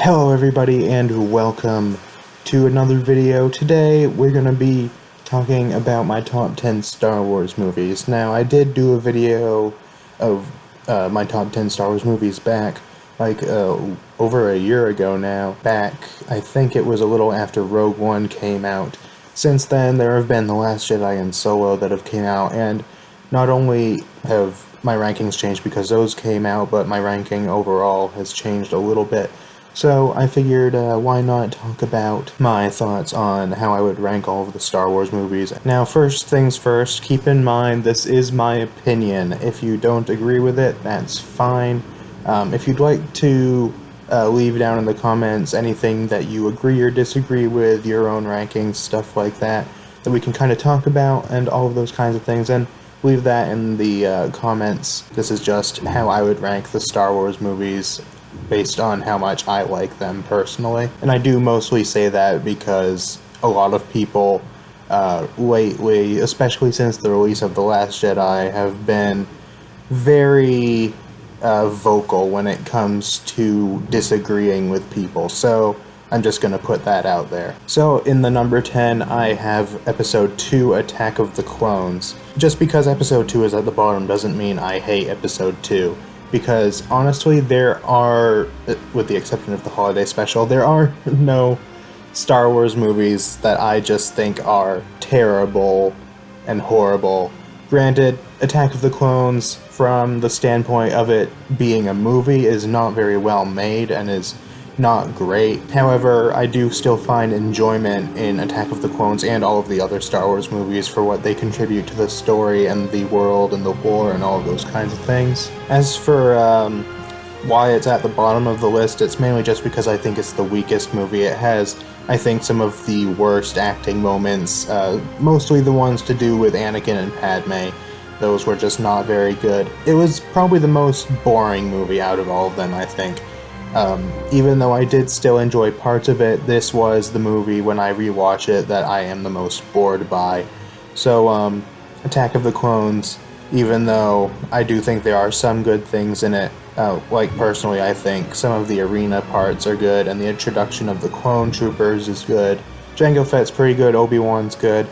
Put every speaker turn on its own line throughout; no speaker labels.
Hello everybody and welcome to another video. Today we're going to be talking about my top 10 Star Wars movies. Now I did do a video of my top 10 Star Wars movies back over a year ago now. I think it was a little after Rogue One came out. Since then there have been The Last Jedi and Solo that have came out, and not only have my rankings changed because those came out, but my ranking overall has changed a little bit. So I figured, why not talk about my thoughts on how I would rank all of the Star Wars movies. Now, first things first, keep in mind this is my opinion. If you don't agree with it, that's fine. If you'd like to leave down in the comments anything that you agree or disagree with, your own rankings, stuff like that we can kind of talk about, and all of those kinds of things, and leave that in the comments. This is just how I would rank the Star Wars movies based on how much I like them personally. And I do mostly say that because a lot of people lately, especially since the release of The Last Jedi, have been very vocal when it comes to disagreeing with people. So I'm just going to put that out there. So in the number 10, I have Episode 2, Attack of the Clones. Just because Episode 2 is at the bottom doesn't mean I hate Episode 2. Because honestly, there are, with the exception of the holiday special, there are no Star Wars movies that I just think are terrible and horrible. Granted, Attack of the Clones, from the standpoint of it being a movie, is not very well made and is not great. However, I do still find enjoyment in Attack of the Clones and all of the other Star Wars movies for what they contribute to the story and the world and the war and all of those kinds of things. As for why it's at the bottom of the list, it's mainly just because I think it's the weakest movie. It has, I think, some of the worst acting moments, mostly the ones to do with Anakin and Padme. Those were just not very good. It was probably the most boring movie out of all of them, I think. Even though I did still enjoy parts of it, this was the movie, when I rewatch it, that I am the most bored by. So, Attack of the Clones, even though I do think there are some good things in it, like personally I think some of the arena parts are good, and the introduction of the clone troopers is good. Jango Fett's pretty good, Obi-Wan's good,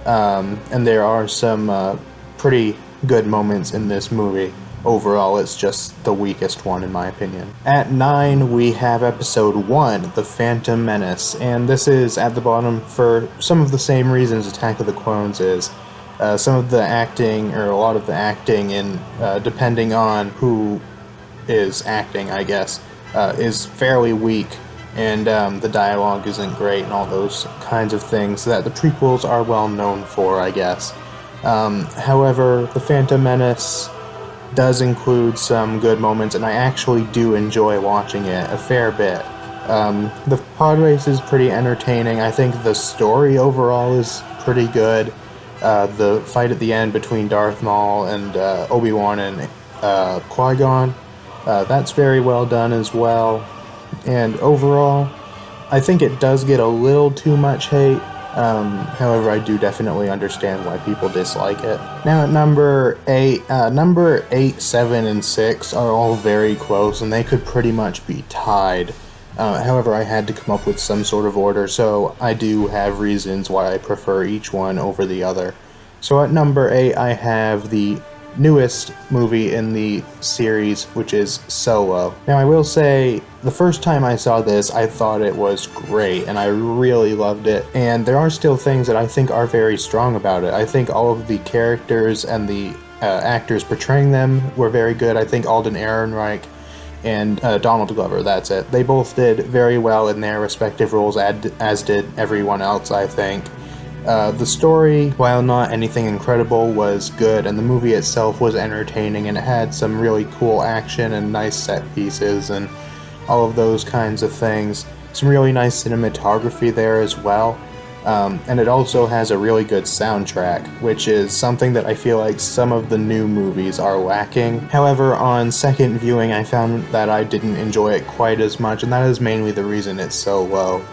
and there are some pretty good moments in this movie. Overall, it's just the weakest one in my opinion. At 9, we have Episode 1, The Phantom Menace, and this is at the bottom for some of the same reasons Attack of the Clones is. Some of the acting, or a lot of the acting, in depending on who is acting, I guess, is fairly weak, and the dialogue isn't great and all those kinds of things that the prequels are well known for, I guess. However, The Phantom Menace does include some good moments, and I actually do enjoy watching it a fair bit. The pod race is pretty entertaining. I think the story overall is pretty good. The fight at the end between Darth Maul and Obi-Wan and Qui-Gon, that's very well done as well. And overall, I think it does get a little too much hate. However, I do definitely understand why people dislike it. Now at number 8, number 8, 7, and 6 are all very close, and they could pretty much be tied. However, I had to come up with some sort of order, so I do have reasons why I prefer each one over the other. So at number 8, I have the newest movie in the series, which is Solo. Now I will say, the first time I saw this, I thought it was great, and I really loved it, and there are still things that I think are very strong about it. I think all of the characters and the actors portraying them were very good. I think Alden Ehrenreich and Donald Glover, that's it. They both did very well in their respective roles, as did everyone else, I think. The story, while not anything incredible, was good, and the movie itself was entertaining, and it had some really cool action and nice set pieces and all of those kinds of things. Some really nice cinematography there as well, and it also has a really good soundtrack, which is something that I feel like some of the new movies are lacking. However, on second viewing, I found that I didn't enjoy it quite as much, and that is mainly the reason it's so low.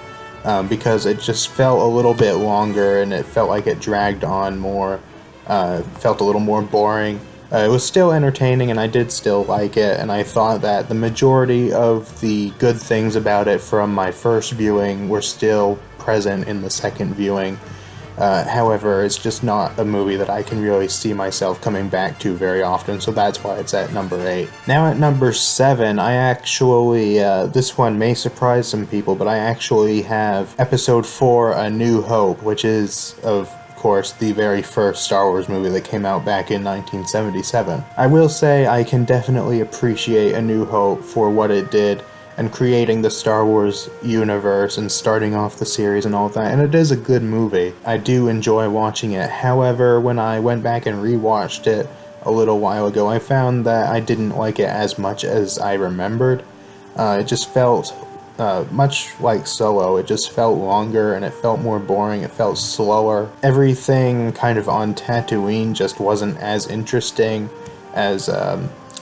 Because it just felt a little bit longer, and it felt like it dragged on more, felt a little more boring. It was still entertaining, and I did still like it, and I thought that the majority of the good things about it from my first viewing were still present in the second viewing. However, it's just not a movie that I can really see myself coming back to very often, so that's why it's at number 8. Now at number 7, I actually, this one may surprise some people, but I actually have Episode 4, A New Hope, which is, of course, the very first Star Wars movie that came out back in 1977. I will say I can definitely appreciate A New Hope for what it did and creating the Star Wars universe and starting off the series and all of that, and it is a good movie. I do enjoy watching it. However, when I went back and rewatched it a little while ago, I found that I didn't like it as much as I remembered. It just felt much like Solo. It just felt longer and it felt more boring. It felt slower. Everything kind of on Tatooine just wasn't as interesting as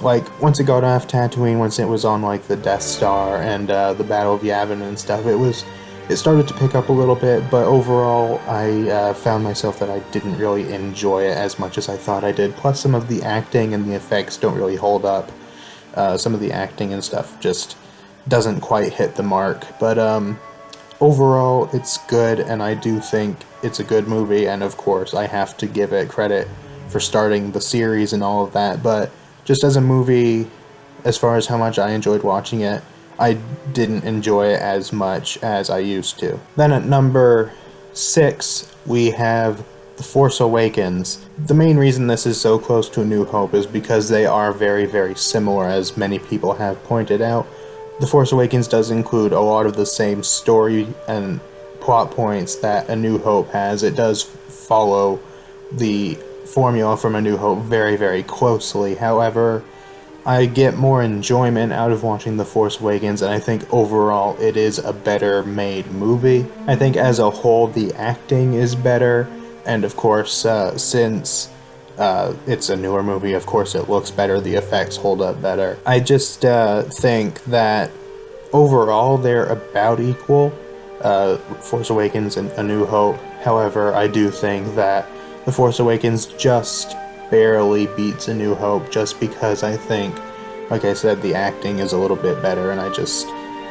like, once it got off Tatooine, once it was on, like, the Death Star and the Battle of Yavin and stuff, it started to pick up a little bit, but overall, I found myself that I didn't really enjoy it as much as I thought I did. Plus, some of the acting and the effects don't really hold up. Some of the acting and stuff just doesn't quite hit the mark, but overall, it's good, and I do think it's a good movie, and of course, I have to give it credit for starting the series and all of that, but just as a movie, as far as how much I enjoyed watching it, I didn't enjoy it as much as I used to. Then at number 6, we have The Force Awakens. The main reason this is so close to A New Hope is because they are very, very similar, as many people have pointed out. The Force Awakens does include a lot of the same story and plot points that A New Hope has. It does follow the formula from A New Hope very, very closely. However, I get more enjoyment out of watching The Force Awakens, and I think overall it is a better made movie. I think as a whole the acting is better, and of course since it's a newer movie, of course it looks better, the effects hold up better. I just think that overall they're about equal, Force Awakens and A New Hope. However, I do think that The Force Awakens just barely beats A New Hope, just because I think, like I said, the acting is a little bit better, and I just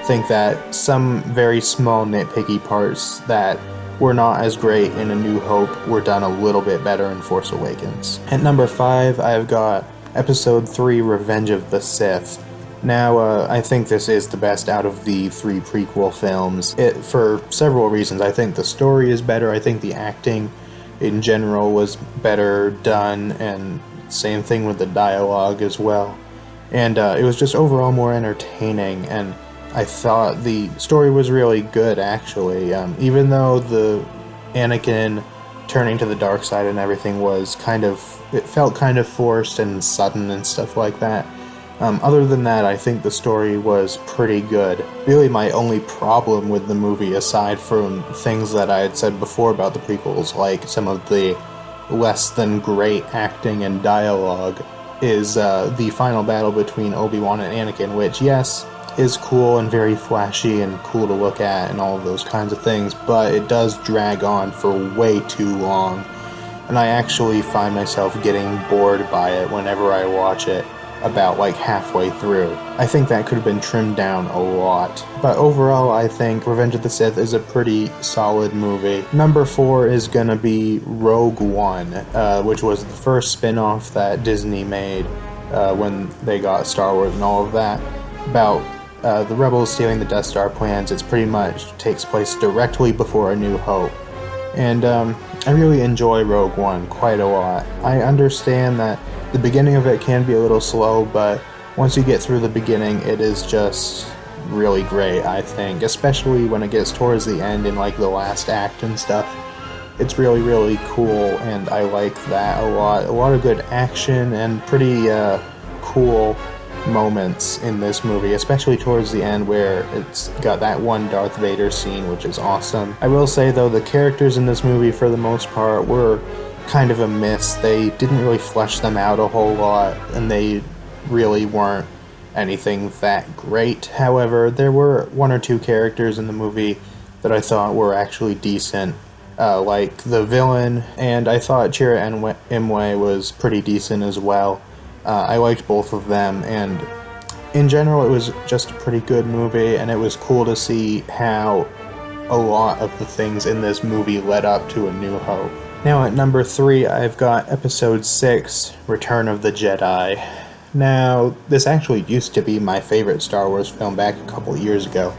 think that some very small nitpicky parts that were not as great in A New Hope were done a little bit better in Force Awakens. At number 5, I've got Episode 3, Revenge of the Sith. Now, I think this is the best out of the 3 prequel films, for several reasons. I think the story is better, I think the acting in general was better done, and same thing with the dialogue as well. And it was just overall more entertaining, and I thought the story was really good, actually. Even though the Anakin turning to the dark side and everything was it felt kind of forced and sudden and stuff like that. Other than that, I think the story was pretty good. Really, my only problem with the movie, aside from things that I had said before about the prequels, like some of the less than great acting and dialogue, is the final battle between Obi-Wan and Anakin, which, yes, is cool and very flashy and cool to look at and all of those kinds of things, but it does drag on for way too long, and I actually find myself getting bored by it whenever I watch it about like halfway through. I think that could have been trimmed down a lot. But overall, I think Revenge of the Sith is a pretty solid movie. Number 4 is gonna be Rogue One, which was the first spin-off that Disney made when they got Star Wars and all of that, about the Rebels stealing the Death Star plans. It's pretty much takes place directly before A New Hope. And I really enjoy Rogue One quite a lot. I understand that the beginning of it can be a little slow, but once you get through the beginning, it is just really great, I think. Especially when it gets towards the end in like the last act and stuff. It's really, really cool, and I like that a lot. A lot of good action and pretty cool moments in this movie, especially towards the end where it's got that one Darth Vader scene, which is awesome. I will say, though, the characters in this movie, for the most part, were kind of a miss. They didn't really flesh them out a whole lot, and they really weren't anything that great. However, there were 1 or 2 characters in the movie that I thought were actually decent, like the villain, and I thought Chira Imwe was pretty decent as well. I liked both of them, and in general it was just a pretty good movie, and it was cool to see how a lot of the things in this movie led up to A New Hope. Now at number 3, I've got Episode 6, Return of the Jedi. Now, this actually used to be my favorite Star Wars film back a couple years ago,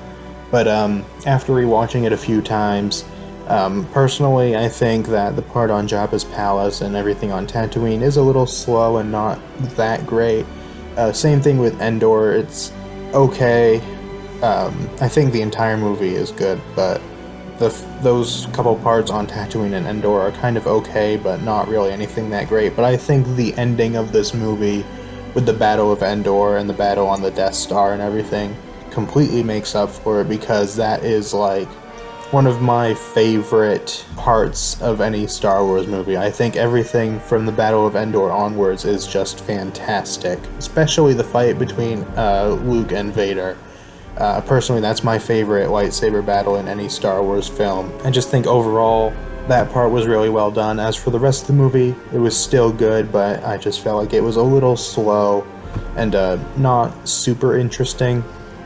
but after rewatching it a few times, personally I think that the part on Jabba's palace and everything on Tatooine is a little slow and not that great. Same thing with Endor, it's okay. I think the entire movie is good, but those couple parts on Tatooine and Endor are kind of okay, but not really anything that great. But I think the ending of this movie, with the Battle of Endor and the battle on the Death Star and everything, completely makes up for it, because that is like one of my favorite parts of any Star Wars movie. I think everything from the Battle of Endor onwards is just fantastic, especially the fight between Luke and Vader. Personally, that's my favorite lightsaber battle in any Star Wars film. I just think overall that part was really well done. As for the rest of the movie, it was still good, but I just felt like it was a little slow and not super interesting.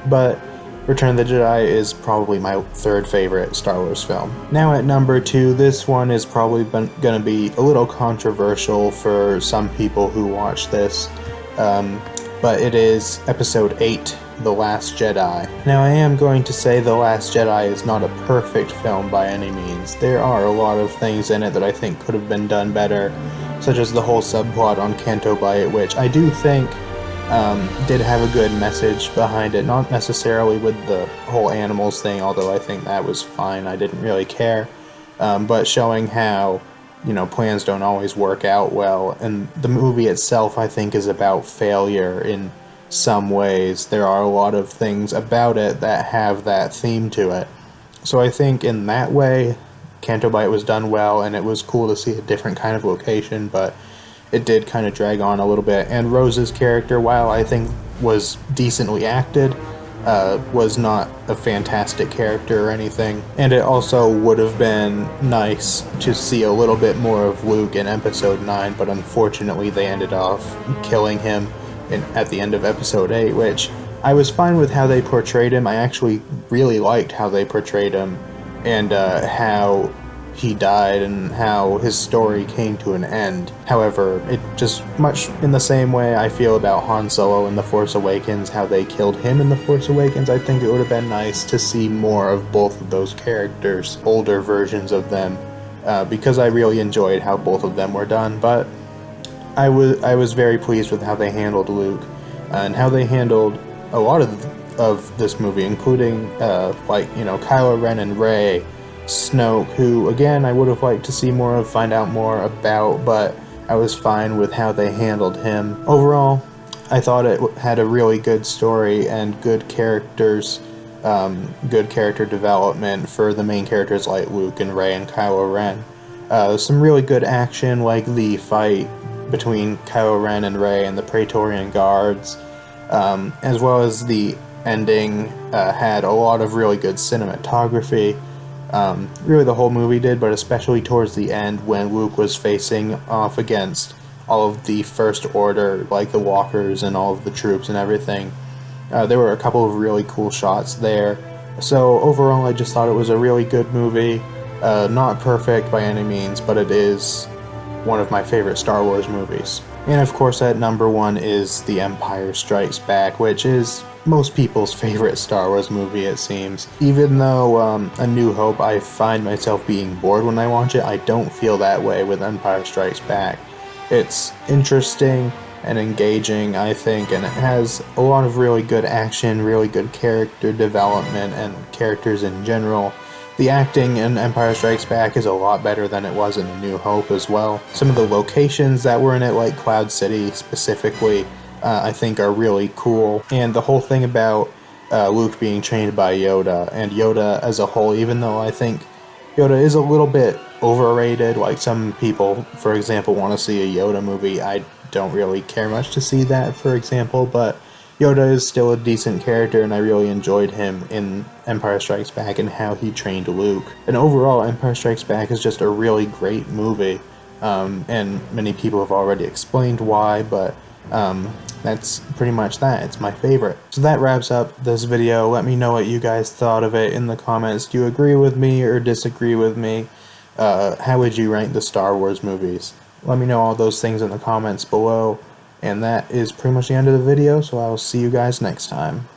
But Return of the Jedi is probably my third favorite Star Wars film. Now at number 2, this one is probably going to be a little controversial for some people who watch this, but it is Episode 8, The Last Jedi. Now I am going to say The Last Jedi is not a perfect film by any means. There are a lot of things in it that I think could have been done better, such as the whole subplot on Canto Bight, which I do think did have a good message behind it, not necessarily with the whole animals thing, although I think that was fine, I didn't really care, but showing how, you know, plans don't always work out well, and the movie itself I think is about failure in some ways. There are a lot of things about it that have that theme to it. So I think in that way, Canto Bight was done well, and it was cool to see a different kind of location, but it did kind of drag on a little bit. And Rose's character, while I think was decently acted, was not a fantastic character or anything. And it also would have been nice to see a little bit more of Luke in Episode 9, but unfortunately they ended off killing him at the end of Episode 8, which I was fine with how they portrayed him. I actually really liked how they portrayed him, and how he died and how his story came to an end. However, it just much in the same way I feel about Han Solo in The Force Awakens, how they killed him in The Force Awakens. I think it would have been nice to see more of both of those characters, older versions of them, because I really enjoyed how both of them were done. But I was very pleased with how they handled Luke, and how they handled a lot of this movie, including Kylo Ren and Rey, Snoke, who again I would have liked to see more of, find out more about, but I was fine with how they handled him. Overall, I thought it had a really good story and good characters, good character development for the main characters like Luke and Rey and Kylo Ren. Some really good action, like the fight between Kylo Ren and Rey and the Praetorian Guards, as well as the ending had a lot of really good cinematography. Really the whole movie did, but especially towards the end when Luke was facing off against all of the First Order, like the walkers and all of the troops and everything. There were a couple of really cool shots there. So overall I just thought it was a really good movie. Not perfect by any means, but it is one of my favorite Star Wars movies. And of course at number 1 is The Empire Strikes Back, which is most people's favorite Star Wars movie, it seems. Even though A New Hope, I find myself being bored when I watch it, I don't feel that way with Empire Strikes Back. It's interesting and engaging, I think, and it has a lot of really good action, really good character development, and characters in general. The acting in Empire Strikes Back is a lot better than it was in A New Hope as well. Some of the locations that were in it, like Cloud City specifically, I think are really cool. And the whole thing about Luke being trained by Yoda, and Yoda as a whole, even though I think Yoda is a little bit overrated, like some people, for example, want to see a Yoda movie. I don't really care much to see that, for example, but Yoda is still a decent character, and I really enjoyed him in Empire Strikes Back and how he trained Luke. And overall, Empire Strikes Back is just a really great movie, and many people have already explained why, but That's pretty much that. It's my favorite. So that wraps up this video. Let me know what you guys thought of it in the comments. Do you agree with me or disagree with me? How would you rank the Star Wars movies? Let me know all those things in the comments below. And that is pretty much the end of the video, so I will see you guys next time.